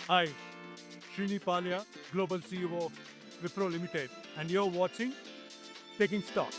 Hi, Srini Palia, Global CEO of Wipro Limited, and you're watching Taking Stock.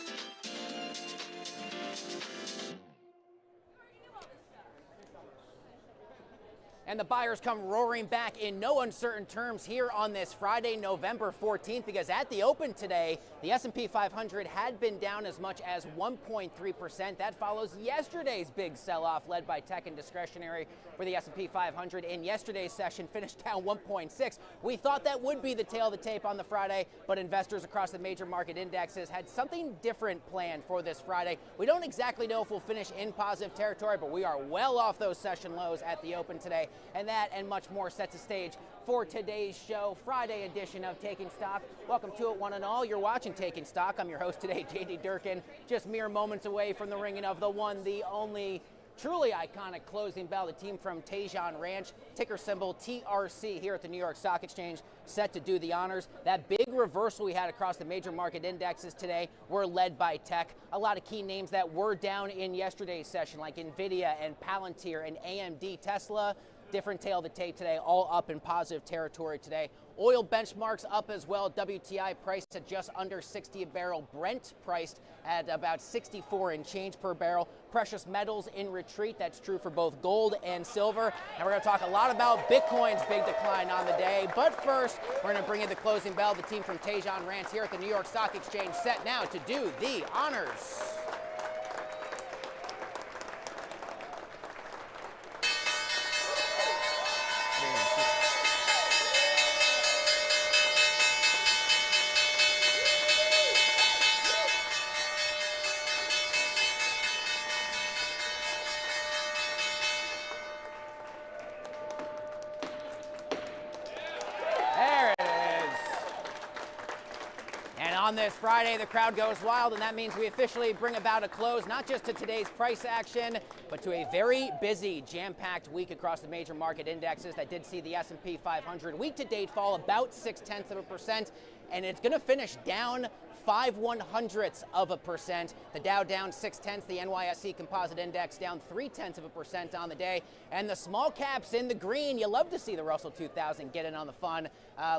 And the buyers come roaring back in no uncertain terms here on this Friday, November 14th, because at the open today, the S&P 500 had been down as much as 1.3%. That follows yesterday's big sell-off led by tech and discretionary for the S&P 500. In yesterday's session, finished down 1.6. We thought that would be the tail of the tape on the Friday, but investors across the major market indexes had something different planned for this Friday. We don't exactly know if we'll finish in positive territory, but we are well off those session lows at the open today. And that and much more sets the stage for today's show, Friday edition of Taking Stock. Welcome to it, one and all. You're watching Taking Stock. I'm your host today, JD Durkin. Just mere moments away from the ringing of the one, the only, truly iconic closing bell. The team from Tejon Ranch, ticker symbol TRC here at the New York Stock Exchange, set to do the honors. That big reversal we had across the major market indexes today were led by tech. A lot of key names that were down in yesterday's session, like NVIDIA and Palantir and AMD, Tesla. Different tail of the tape today, all up in positive territory today. Oil benchmarks up as well. WTI priced at just under 60 a barrel. Brent priced at about 64 and change per barrel. Precious metals in retreat. That's true for both gold and silver. And we're going to talk a lot about Bitcoin's big decline on the day. But first, we're going to bring in the closing bell. The team from Tejon Ranch here at the New York Stock Exchange set now to do the honors. On this Friday, the crowd goes wild, and that means we officially bring about a close, not just to today's price action, but to a very busy, jam-packed week across the major market indexes that did see the S&P 500 week-to-date fall about 0.6%, and it's going to finish down 0.05%. The Dow down 0.6, the NYSE Composite Index down 0.3% on the day, and the small caps in the green. You love to see the Russell 2000 get in on the fun.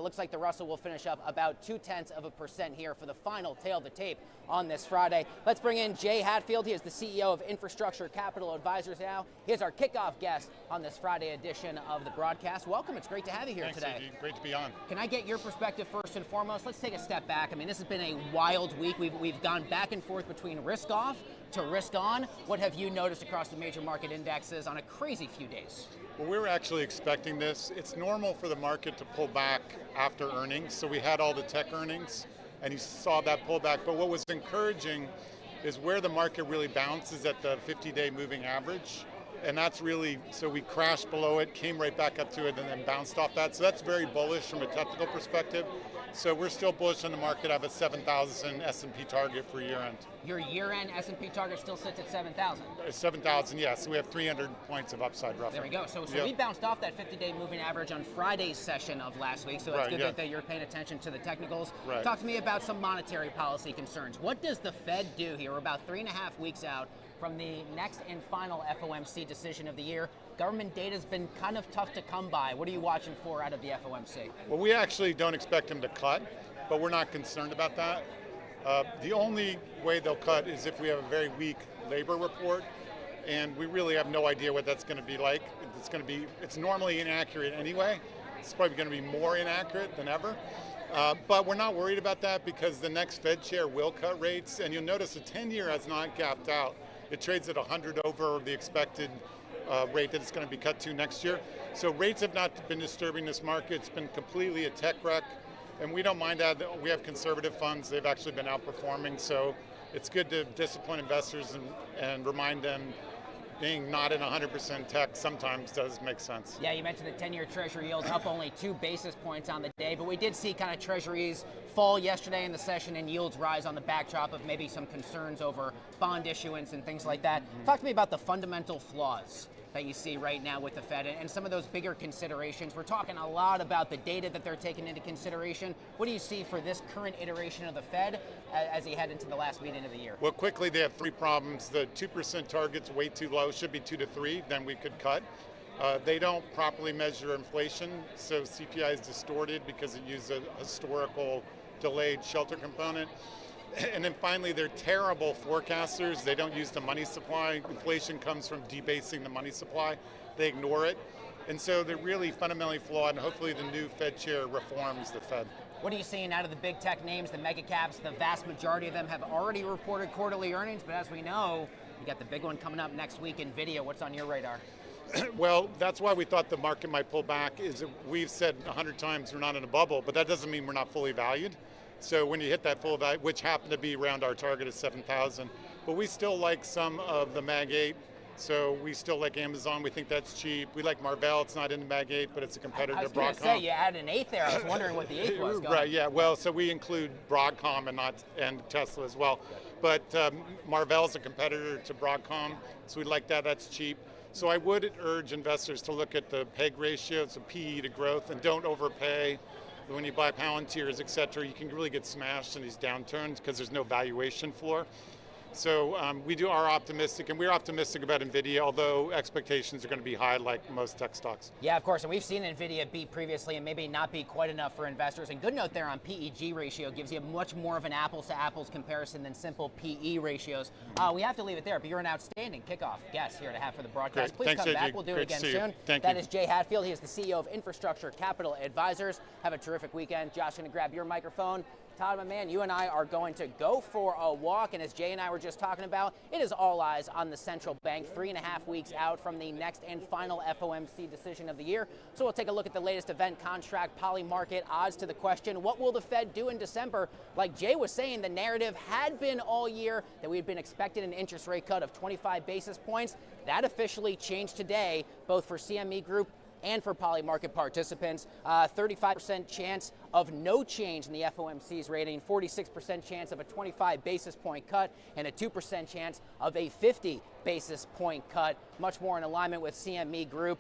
Looks like the Russell will finish up about 0.2% here for the final tail of the tape on this Friday. Let's bring in Jay Hatfield. He is the CEO of Infrastructure Capital Advisors now. He is our kickoff guest on this Friday edition of the broadcast. Welcome. It's great to have you here today. Thanks, great to be on. Can I get your perspective first and foremost? Let's take a step back. I mean, this has been a wild week. We've gone back and forth between risk off to risk on. What have you noticed across the major market indexes on a crazy few days? Well, we were actually expecting this. It's normal for the market to pull back after earnings. So we had all the tech earnings, and you saw that pullback. But what was encouraging is where the market really bounces at the 50-day moving average. And that's really, so we crashed below it, came right back up to it, and then bounced off that. So that's very bullish from a technical perspective. So we're still bullish on the market. I have a 7,000 S&P target for year end. Your year-end S&P target still sits at 7,000? 7,000, yes. So we have 300 points of upside roughly. There we go. So we bounced off that 50-day moving average on Friday's session of last week. So it's good that you're paying attention to the technicals. Right. Talk to me about some monetary policy concerns. What does the Fed do here? We're about 3.5 weeks out from the next and final FOMC decision of the year. Government data has been kind of tough to come by. What are you watching for out of the FOMC? Well, we actually don't expect them to cut, but we're not concerned about that. The only way they'll cut is if we have a very weak labor report, and we really have no idea what that's going to be like. It's normally inaccurate anyway. It's probably going to be more inaccurate than ever. But we're not worried about that because the next Fed chair will cut rates, and you'll notice the 10-year has not gapped out. It trades at 100 over the expected rate that it's going to be cut to next year. So rates have not been disturbing this market. It's been completely a tech wreck, and we don't mind that. We have conservative funds. They've actually been outperforming, so it's good to discipline investors and remind them being not in 100% tech sometimes does make sense. Yeah, you mentioned the 10-year Treasury yields up only 2 basis points on the day, but we did see kind of Treasuries fall yesterday in the session and yields rise on the backdrop of maybe some concerns over bond issuance and things like that. Talk to me about the fundamental flaws that you see right now with the Fed and some of those bigger considerations. We're talking a lot about the data that they're taking into consideration. What do you see for this current iteration of the Fed as you head into the last meeting of the year? Well, quickly, they have 3 problems. The 2% target's way too low, should be 2 to 3, then we could cut. They don't properly measure inflation, so CPI is distorted because it uses a historical delayed shelter component. And then finally, they're terrible forecasters. They don't use the money supply. Inflation comes from debasing the money supply. They ignore it. And so they're really fundamentally flawed, and hopefully the new Fed chair reforms the Fed. What are you seeing out of the big tech names, the mega caps? The vast majority of them have already reported quarterly earnings, but as we know, you got the big one coming up next week, NVIDIA. What's on your radar? Well, that's why we thought the market might pull back. We've said 100 times we're not in a bubble, but that doesn't mean we're not fully valued. So when you hit that full value, which happened to be around our target of 7,000, but we still like some of the Mag 8. So we still like Amazon. We think that's cheap. We like Marvell. It's not in the Mag 8, but it's a competitor to Broadcom. I was going to say, you had an 8 there. I was wondering what the 8 was. Right, yeah. Well, so we include Broadcom and Tesla as well. But Marvell's a competitor to Broadcom, so we like that. That's cheap. So I would urge investors to look at the PEG ratio, so PE to growth, and don't overpay. When you buy Palantirs, et cetera, you can really get smashed in these downturns because there's no valuation floor. So we are optimistic, and we're optimistic about NVIDIA, although expectations are going to be high like most tech stocks. Yeah, of course, and we've seen NVIDIA beat previously and maybe not be quite enough for investors. And good note there on PEG ratio, gives you much more of an apples-to-apples comparison than simple PE ratios. We have to leave it there, but you're an outstanding kickoff guest here to have for the broadcast. Great. Please Thanks, come back. AJ. We'll do Great it again to see you. soon. Thank That you. is Jay Hatfield. He is the CEO of Infrastructure Capital Advisors. Have a terrific weekend. Josh, going to grab your microphone. Todd, my man, you and I are going to go for a walk, and as Jay and I were just talking about, it is all eyes on the central bank, 3.5 weeks out from the next and final FOMC decision of the year. So we'll take a look at the latest event contract, poly market odds to the question, what will the Fed do in December? Like Jay was saying, the narrative had been all year that we had been expecting an interest rate cut of 25 basis points. That officially changed today, both for CME Group and for poly market participants. 35% chance of no change in the FOMC's rating, 46% chance of a 25 basis point cut, and a 2% chance of a 50 basis point cut. Much more in alignment with CME Group,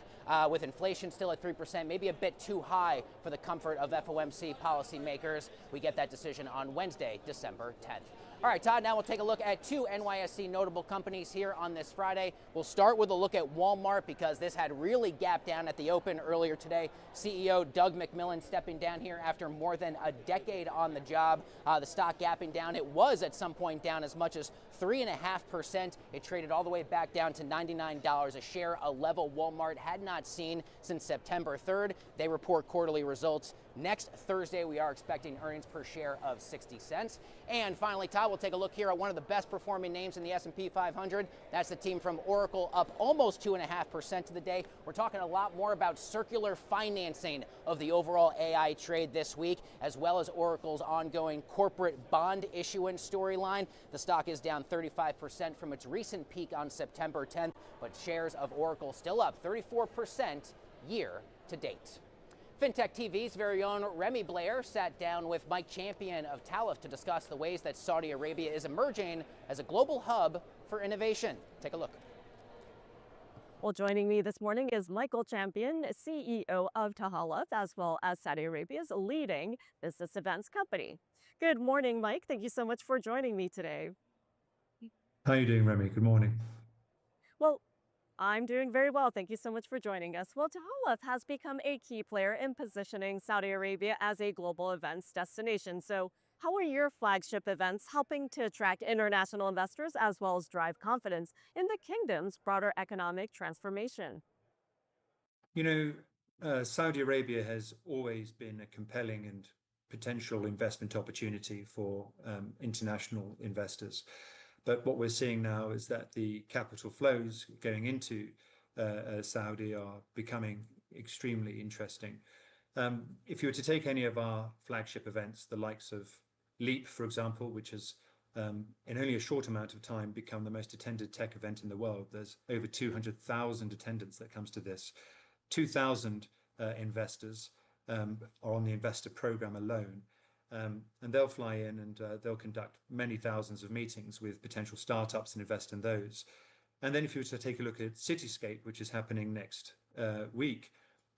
with inflation still at 3%, maybe a bit too high for the comfort of FOMC policymakers. We get that decision on Wednesday, December 10th. All right, Todd, now we'll take a look at two NYSE notable companies here on this Friday. We'll start with a look at Walmart because this had really gapped down at the open earlier today. CEO Doug McMillon stepping down here after more than a decade on the job. The stock gapping down. It was at some point down as much as 3.5%. It traded all the way back down to $99 a share, a level Walmart had not seen since September 3rd. They report quarterly results next Thursday. We are expecting earnings per share of 60 cents. And finally, Todd, we'll take a look here at one of the best performing names in the S&P 500. That's the team from Oracle, up almost 2.5% to the day. We're talking a lot more about circular financing of the overall AI trade this week, as well as Oracle's ongoing corporate bond issuance storyline. The stock is down 35% from its recent peak on September 10th, but shares of Oracle still up 34% year to date. FinTech TV's very own Remy Blair sat down with Mike Champion of Talif to discuss the ways that Saudi Arabia is emerging as a global hub for innovation. Take a look. Well, joining me this morning is Michael Champion, CEO of Tahaluf, as well as Saudi Arabia's leading business events company. Good morning, Mike. Thank you so much for joining me today. How are you doing, Remy? Good morning. Well, I'm doing very well. Thank you so much for joining us. Well, Tahaluf has become a key player in positioning Saudi Arabia as a global events destination. So how are your flagship events helping to attract international investors as well as drive confidence in the kingdom's broader economic transformation? You know, Saudi Arabia has always been a compelling and potential investment opportunity for international investors. But what we're seeing now is that the capital flows going into Saudi are becoming extremely interesting. If you were to take any of our flagship events, the likes of Leap, for example, which has in only a short amount of time become the most attended tech event in the world. There's over 200,000 attendants that comes to this. 2,000 investors are on the investor program alone. And they'll fly in and they'll conduct many thousands of meetings with potential startups and invest in those. And then if you were to take a look at Cityscape, which is happening next week,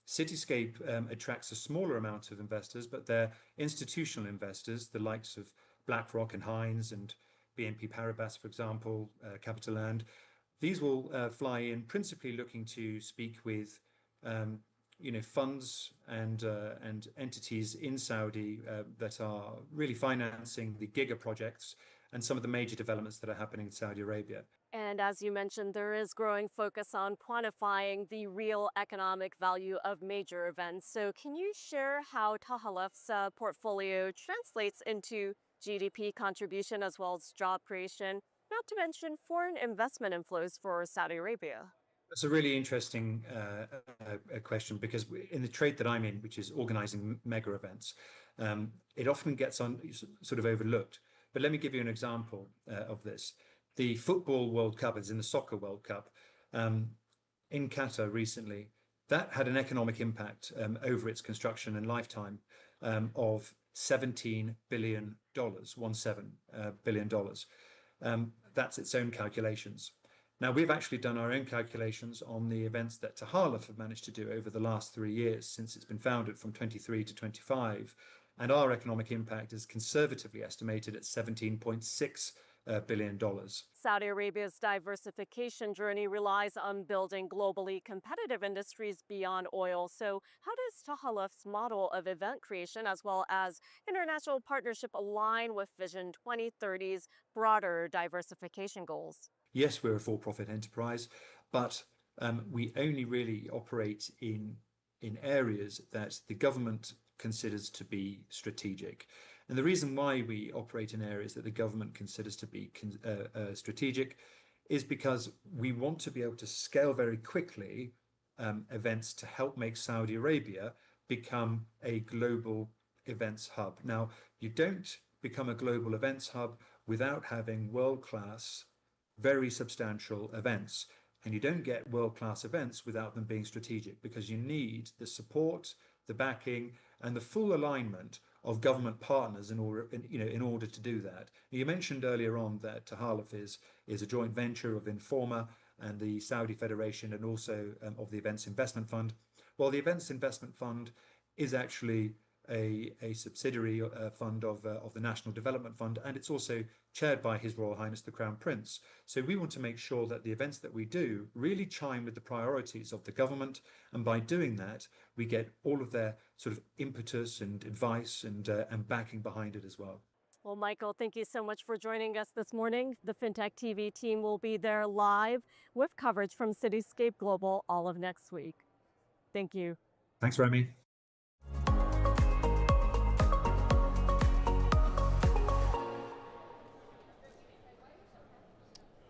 Cityscape attracts a smaller amount of investors, but they're institutional investors, the likes of BlackRock and Hines and BNP Paribas, for example, CapitaLand. These will fly in principally looking to speak with funds and entities in Saudi that are really financing the giga projects and some of the major developments that are happening in Saudi Arabia. And as you mentioned, there is growing focus on quantifying the real economic value of major events. So, can you share how Tahaluf's portfolio translates into GDP contribution as well as job creation, not to mention foreign investment inflows for Saudi Arabia? That's a really interesting question because in the trade that I'm in, which is organizing mega events, it often gets sort of overlooked. But let me give you an example of this. The Football World Cup, as in the Soccer World Cup, in Qatar recently, that had an economic impact over its construction and lifetime of $17 billion, $17 billion. That's its own calculations. Now, we've actually done our own calculations on the events that Tahaluf have managed to do over the last 3 years since it's been founded from 23 to 25. And our economic impact is conservatively estimated at $17.6 billion. Saudi Arabia's diversification journey relies on building globally competitive industries beyond oil. So, how does Tahaluf's model of event creation as well as international partnership align with Vision 2030's broader diversification goals? Yes, we're a for-profit enterprise, but we only really operate in areas that the government considers to be strategic. And the reason why we operate in areas that the government considers to be strategic is because we want to be able to scale very quickly events to help make Saudi Arabia become a global events hub. Now, you don't become a global events hub without having world-class, very substantial events. And you don't get world-class events without them being strategic, because you need the support, the backing, and the full alignment of government partners in order to do that. You mentioned earlier on that Tahaluf is a joint venture of Informa and the Saudi Federation, and also of the Events Investment Fund. Well, the Events Investment Fund is actually a subsidiary fund of the National Development Fund, and it's also chaired by His Royal Highness the Crown Prince. So we want to make sure that the events that we do really chime with the priorities of the government, and by doing that, we get all of their sort of impetus and advice and backing behind it as well. Well, Michael, thank you so much for joining us this morning. The FinTech TV team will be there live with coverage from Cityscape Global all of next week. Thank you. Thanks, Remy.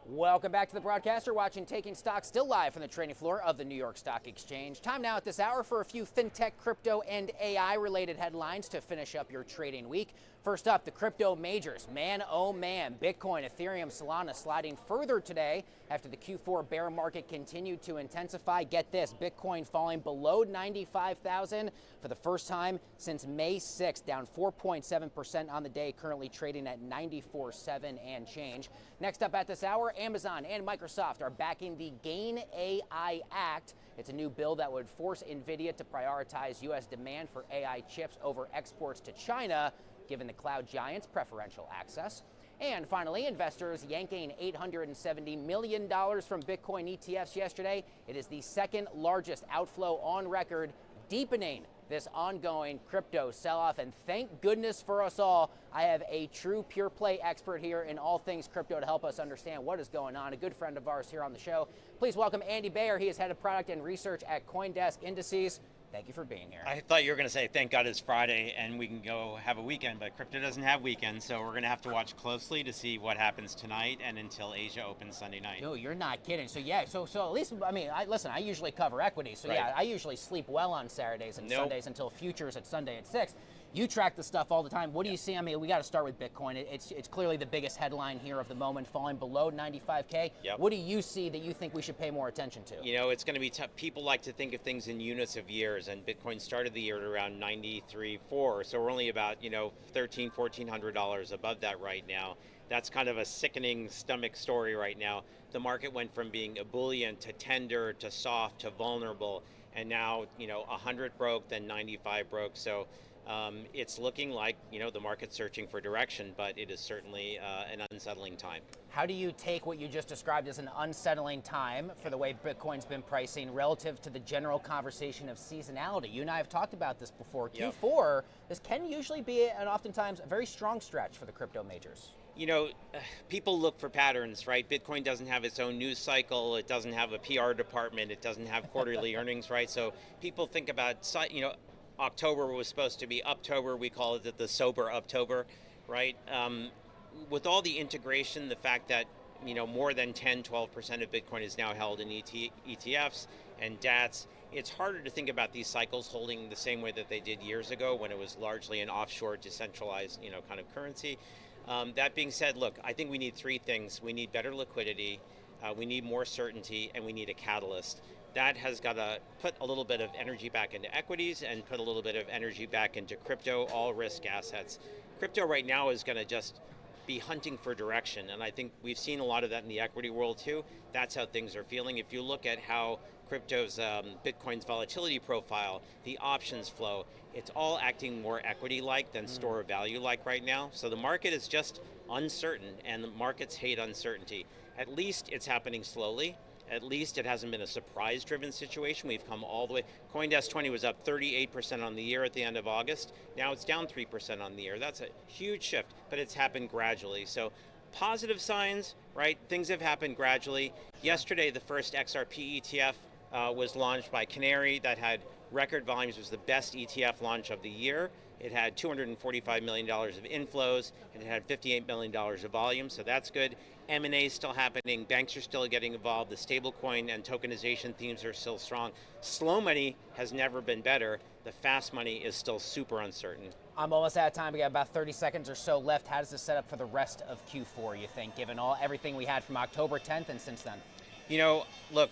Welcome back to the broadcaster, watching Taking Stock, still live from the trading floor of the New York Stock Exchange. Time now at this hour for a few fintech, crypto, and AI-related headlines to finish up your trading week. First up, the crypto majors. Man, oh man, Bitcoin, Ethereum, Solana sliding further today after the Q4 bear market continued to intensify. Get this, Bitcoin falling below 95,000 for the first time since May 6th, down 4.7% on the day, currently trading at 94.7 and change. Next up at this hour, Amazon and Microsoft are backing the GAIN AI Act. It's a new bill that would force NVIDIA to prioritize U.S. demand for AI chips over exports to China, given the cloud giant's preferential access. And finally, investors yanking $870 million from Bitcoin ETFs yesterday. It is the second largest outflow on record, deepening this ongoing crypto sell-off. And thank goodness for us all, I have a true pure play expert here in all things crypto to help us understand what is going on. A good friend of ours here on the show. Please welcome Andy Bayer. He is head of product and research at CoinDesk Indices. Thank you for being here. I thought you were going to say, thank God it's Friday and we can go have a weekend, but crypto doesn't have weekends, so we're going to have to watch closely to see what happens tonight and until Asia opens Sunday night. No, you're not kidding. So yeah, so at least, I mean, I usually cover equity, so right. Yeah, I usually sleep well on Saturdays and Sundays until futures at Sunday at 6. You track the stuff all the time. What do you see? I mean, we got to start with Bitcoin. It's clearly the biggest headline here of the moment, falling below 95K. Yep. What do you see that you think we should pay more attention to? You know, it's going to be tough. People like to think of things in units of years, and Bitcoin started the year at around 93.4, so we're only about, $1,300, $1,400 above that right now. That's kind of a sickening stomach story right now. The market went from being ebullient to tender to soft to vulnerable, and now, 100 broke, then 95 broke. So It's looking like, the market's searching for direction, but it is certainly an unsettling time. How do you take what you just described as an unsettling time for the way Bitcoin's been pricing relative to the general conversation of seasonality? You and I have talked about this before. Yep. Q4, this can usually be, and oftentimes, a very strong stretch for the crypto majors. People look for patterns, right? Bitcoin doesn't have its own news cycle. It doesn't have a PR department. It doesn't have quarterly earnings, right? So people think about, October was supposed to be Uptober. We call it the sober Uptober, right? With all the integration, the fact that, more than 10, 12% of Bitcoin is now held in ETFs and DATs, it's harder to think about these cycles holding the same way that they did years ago when it was largely an offshore, decentralized, kind of currency. That being said, look, I think we need three things. We need better liquidity, we need more certainty, and we need a catalyst. That has got to put a little bit of energy back into equities and put a little bit of energy back into crypto, all risk assets. Crypto right now is going to just be hunting for direction, and I think we've seen a lot of that in the equity world too. That's how things are feeling. If you look at how crypto's, Bitcoin's volatility profile, the options flow, it's all acting more equity-like than store of value-like right now. So the market is just uncertain, and the markets hate uncertainty. At least it's happening slowly. At least it hasn't been a surprise-driven situation. We've come all the way. CoinDesk 20 was up 38% on the year at the end of August. Now it's down 3% on the year. That's a huge shift, but it's happened gradually. So positive signs, right? Things have happened gradually. Yesterday, the first XRP ETF was launched by Canary. That had record volumes. It was the best ETF launch of the year. It had $245 million of inflows, and it had $58 million of volume, so that's good. M&A is still happening. Banks are still getting involved. The stablecoin and tokenization themes are still strong. Slow money has never been better. The fast money is still super uncertain. I'm almost out of time. We got about 30 seconds or so left. How does this set up for the rest of Q4, you think, given everything we had from October 10th and since then? Look,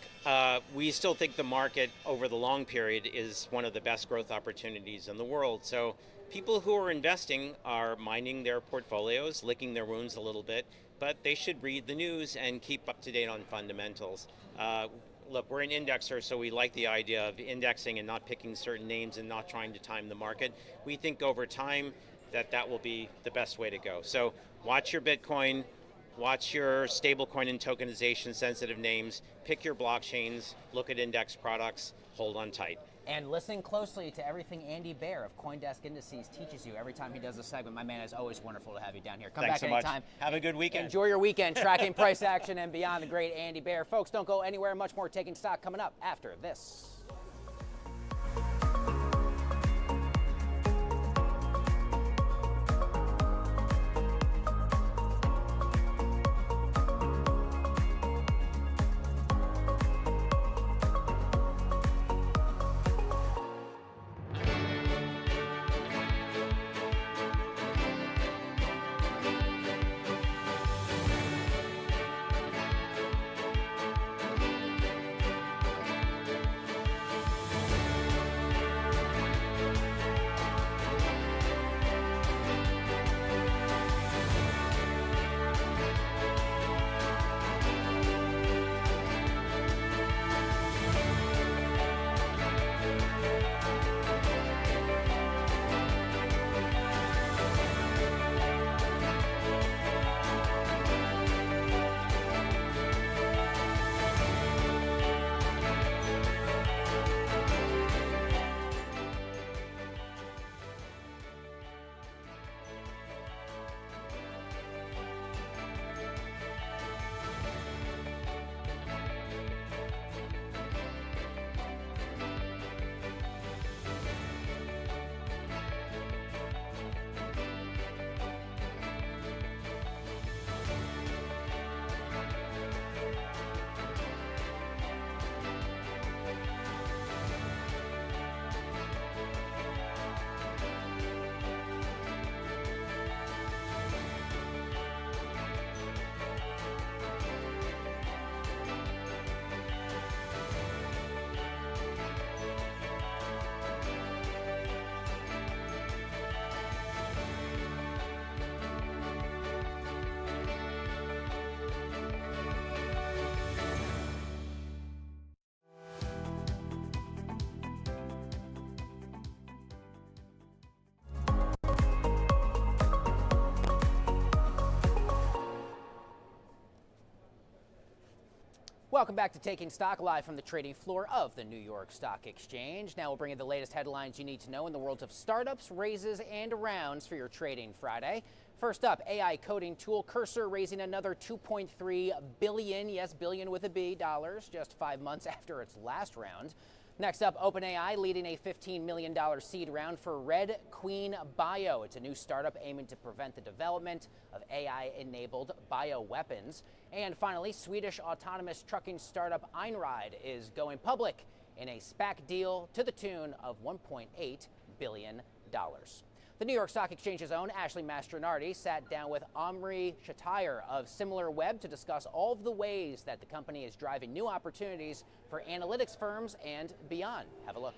we still think the market over the long period is one of the best growth opportunities in the world. So people who are investing are minding their portfolios, licking their wounds a little bit, but they should read the news and keep up to date on fundamentals. Look, we're an indexer, so we like the idea of indexing and not picking certain names and not trying to time the market. We think over time that will be the best way to go. So watch your Bitcoin, watch your stablecoin and tokenization sensitive names, pick your blockchains, look at index products, hold on tight. And listen closely to everything Andy Baer of CoinDesk Indices teaches you every time he does a segment. My man, it's always wonderful to have you down here. Come Thanks back so anytime. much. Have a good weekend. Enjoy your weekend tracking price action and beyond. The great Andy Baer. Folks, don't go anywhere. Much more Taking Stock coming up after this. Welcome back to Taking Stock, live from the trading floor of the New York Stock Exchange. Now we'll bring you the latest headlines you need to know in the worlds of startups, raises, and rounds for your trading Friday. First up, AI coding tool Cursor raising another $2.3 billion, yes, billion with a B, dollars, just 5 months after its last round. Next up, OpenAI leading a $15 million seed round for Red Queen Bio. It's a new startup aiming to prevent the development of AI-enabled bioweapons. And finally, Swedish autonomous trucking startup Einride is going public in a SPAC deal to the tune of $1.8 billion. The New York Stock Exchange's own Ashley Mastronardi sat down with Omri Shatire of SimilarWeb to discuss all of the ways that the company is driving new opportunities for analytics firms and beyond. Have a look.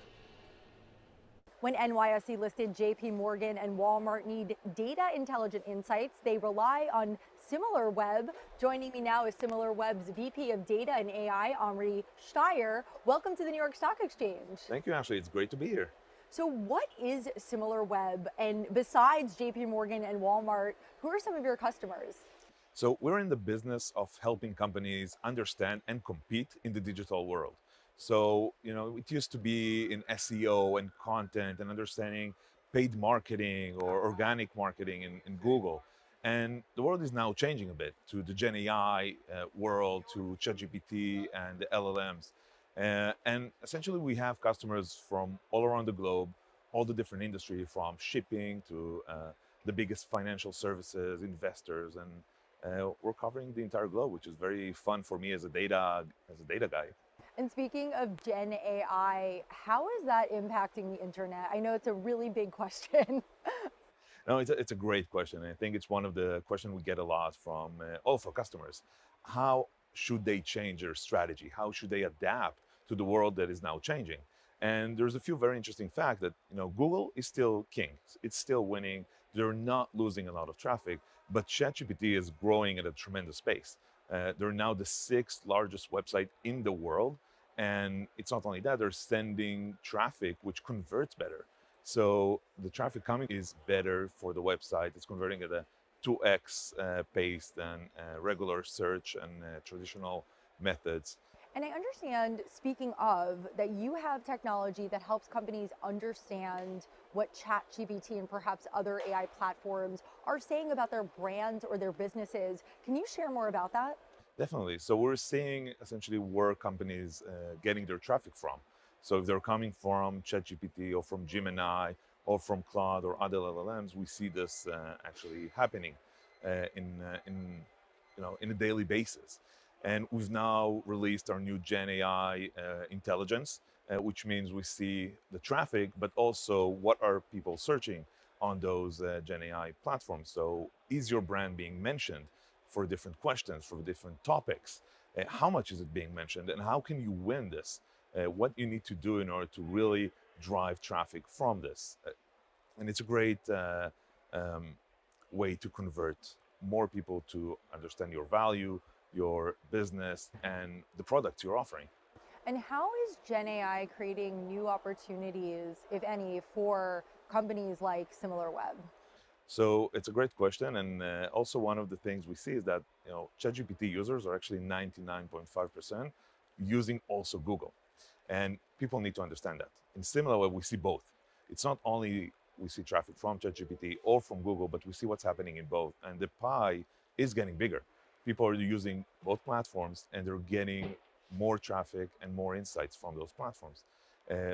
When NYSE listed JP Morgan and Walmart need data intelligent insights, they rely on SimilarWeb. Joining me now is SimilarWeb's VP of Data and AI, Omri Shatire. Welcome to the New York Stock Exchange. Thank you, Ashley. It's great to be here. So what is SimilarWeb? And besides JP Morgan and Walmart, who are some of your customers? So we're in the business of helping companies understand and compete in the digital world. So, it used to be in SEO and content and understanding paid marketing or organic marketing in Google. And the world is now changing a bit to the Gen AI world, to ChatGPT and the LLMs. And essentially, we have customers from all around the globe, all the different industries, from shipping to the biggest financial services, investors, and we're covering the entire globe, which is very fun for me as a data guy. And speaking of Gen AI, how is that impacting the internet? I know it's a really big question. No, it's a great question. I think it's one of the questions we get a lot from all of our customers. How should they change their strategy? How should they adapt to the world that is now changing? And there's a few very interesting facts that, Google is still king. It's still winning. They're not losing a lot of traffic, but ChatGPT is growing at a tremendous pace. They're now the 6th largest website in the world. And it's not only that, they're sending traffic which converts better. So the traffic coming is better for the website. It's converting at a 2x pace than regular search and traditional methods. And I understand, speaking of, that you have technology that helps companies understand what ChatGPT and perhaps other AI platforms are saying about their brands or their businesses. Can you share more about that? Definitely. So we're seeing essentially where companies getting their traffic from. So if they're coming from ChatGPT or from Gemini or from Claude or other LLMs, we see this actually happening in a daily basis. And we've now released our new Gen AI intelligence, which means we see the traffic, but also what are people searching on those Gen AI platforms. So is your brand being mentioned for different questions, for different topics? How much is it being mentioned, and how can you win this? What you need to do in order to really drive traffic from this? And it's a great way to convert more people to understand your value, your business, and the products you're offering. And how is Gen AI creating new opportunities, if any, for companies like SimilarWeb? So it's a great question, and also one of the things we see is that ChatGPT users are actually 99.5% using also Google, and people need to understand that. In SimilarWeb, we see both. It's not only we see traffic from ChatGPT or from Google, but we see what's happening in both, and the pie is getting bigger. People are using both platforms, and they're getting more traffic and more insights from those platforms.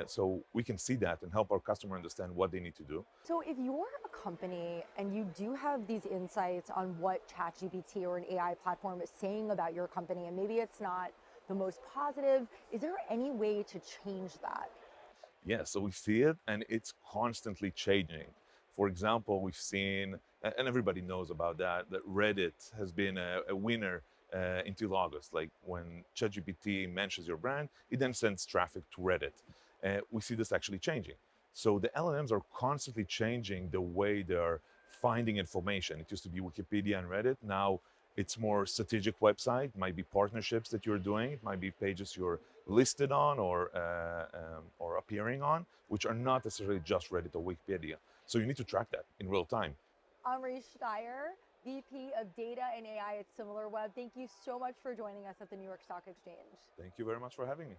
So we can see that and help our customer understand what they need to do. So if you're a company and you do have these insights on what ChatGPT or an AI platform is saying about your company, and maybe it's not the most positive, is there any way to change that? Yeah, so we see it, and it's constantly changing. For example, we've seen, and everybody knows about that Reddit has been a winner until August. Like when ChatGPT mentions your brand, it then sends traffic to Reddit. We see this actually changing. So the LLMs are constantly changing the way they're finding information. It used to be Wikipedia and Reddit. Now it's more strategic website, might be partnerships that you're doing. It might be pages you're listed on or appearing on, which are not necessarily just Reddit or Wikipedia. So you need to track that in real time. Omri Shatire, VP of Data and AI at SimilarWeb. Thank you so much for joining us at the New York Stock Exchange. Thank you very much for having me.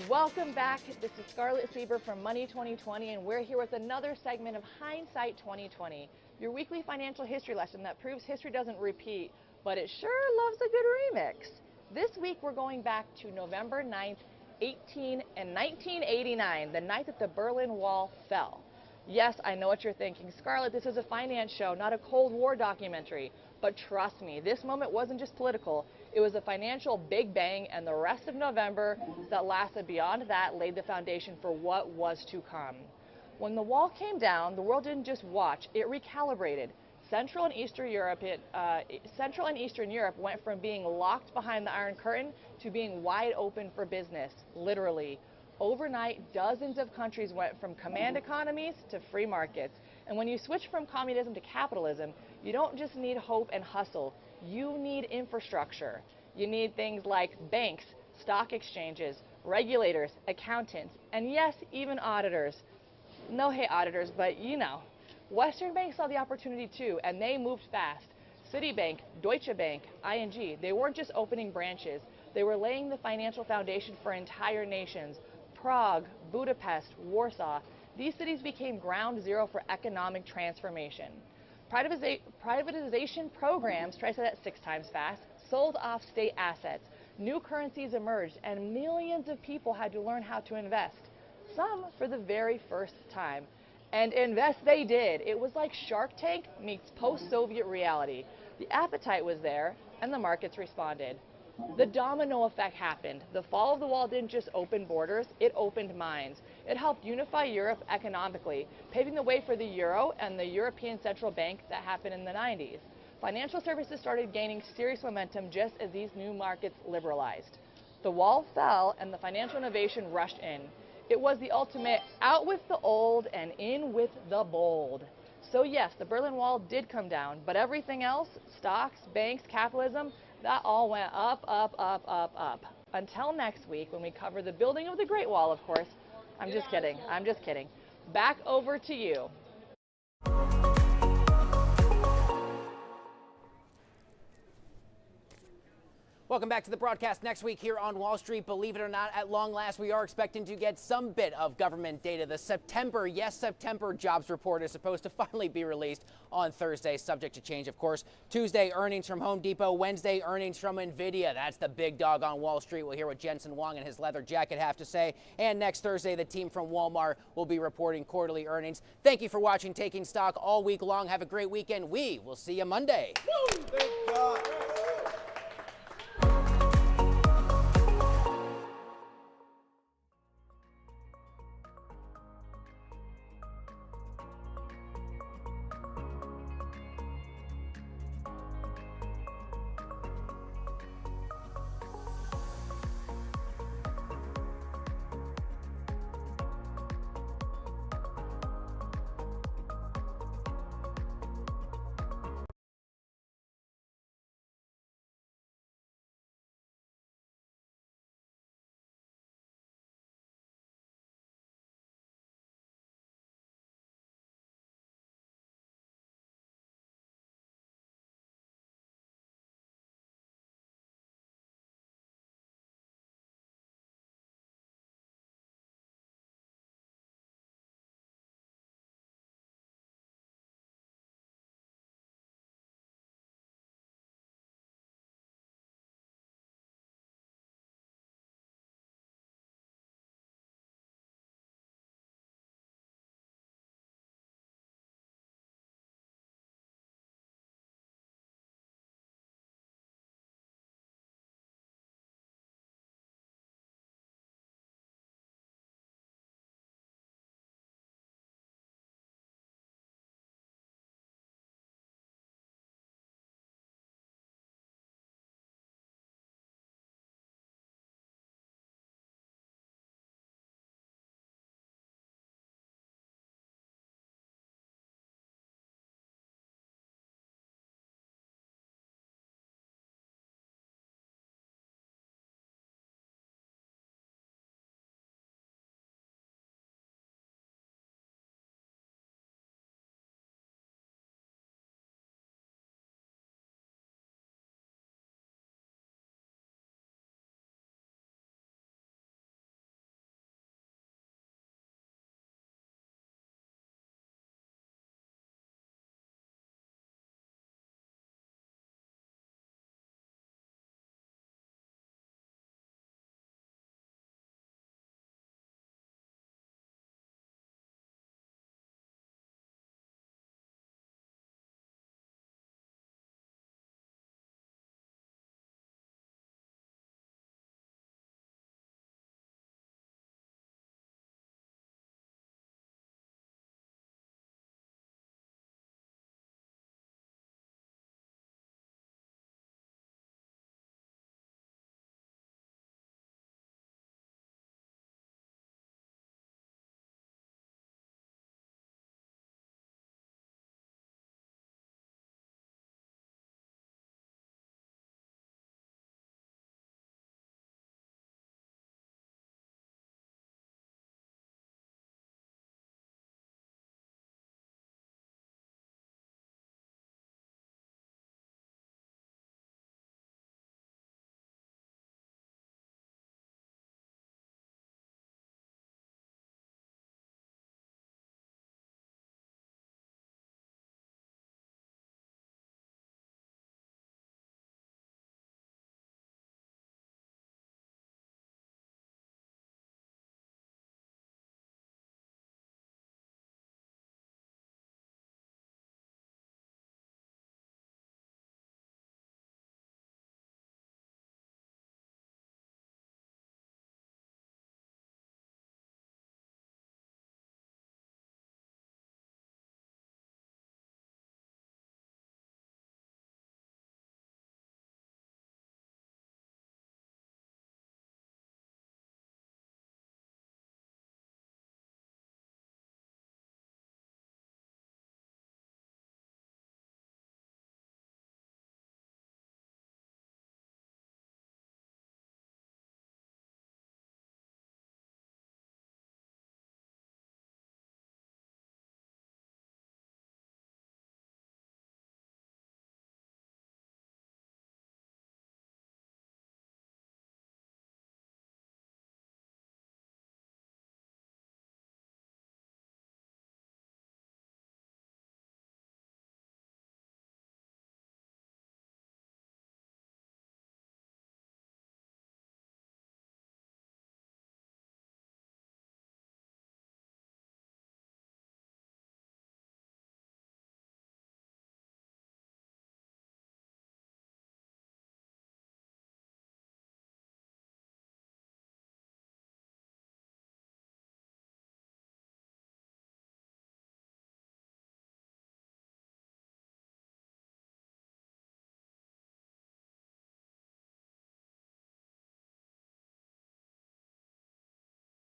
Welcome back. This is Scarlett Sieber from Money 2020, and we're here with another segment of Hindsight 2020, your weekly financial history lesson that proves history doesn't repeat, but it sure loves a good remix. This week, we're going back to November 9th, 1989, the night that the Berlin Wall fell. Yes, I know what you're thinking. Scarlett, this is a finance show, not a Cold War documentary. But trust me, this moment wasn't just political. It was a financial big bang, and the rest of November that lasted beyond that laid the foundation for what was to come. When the wall came down, the world didn't just watch, it recalibrated. Central and Eastern Europe went from being locked behind the Iron Curtain to being wide open for business, literally. Overnight, dozens of countries went from command economies to free markets. And when you switch from communism to capitalism, you don't just need hope and hustle. You need infrastructure. You need things like banks, stock exchanges, regulators, accountants, and yes, even auditors. No hate auditors, but you know. Western banks saw the opportunity too, and they moved fast. Citibank, Deutsche Bank, ING, they weren't just opening branches. They were laying the financial foundation for entire nations. Prague, Budapest, Warsaw, these cities became ground zero for economic transformation. Privatization programs, try to say that 6 times fast, sold off state assets. New currencies emerged, and millions of people had to learn how to invest, some for the very first time. And invest they did. It was like Shark Tank meets post-Soviet reality. The appetite was there, and the markets responded. The domino effect happened. The fall of the wall didn't just open borders, it opened minds. It helped unify Europe economically, paving the way for the euro and the European Central Bank that happened in the 90s. Financial services started gaining serious momentum just as these new markets liberalized. The wall fell and the financial innovation rushed in. It was the ultimate out with the old and in with the bold. So yes, the Berlin Wall did come down, but everything else, stocks, banks, capitalism, that all went up, up, up, up, up. Until next week when we cover the building of the Great Wall, of course. I'm just kidding. Back over to you. Welcome back to the broadcast next week here on Wall Street. Believe it or not, at long last, we are expecting to get some bit of government data. The September jobs report is supposed to finally be released on Thursday, subject to change, of course. Tuesday, earnings from Home Depot. Wednesday, earnings from NVIDIA. That's the big dog on Wall Street. We'll hear what Jensen Huang and his leather jacket have to say. And next Thursday, the team from Walmart will be reporting quarterly earnings. Thank you for watching Taking Stock all week long. Have a great weekend. We will see you Monday. Thank God.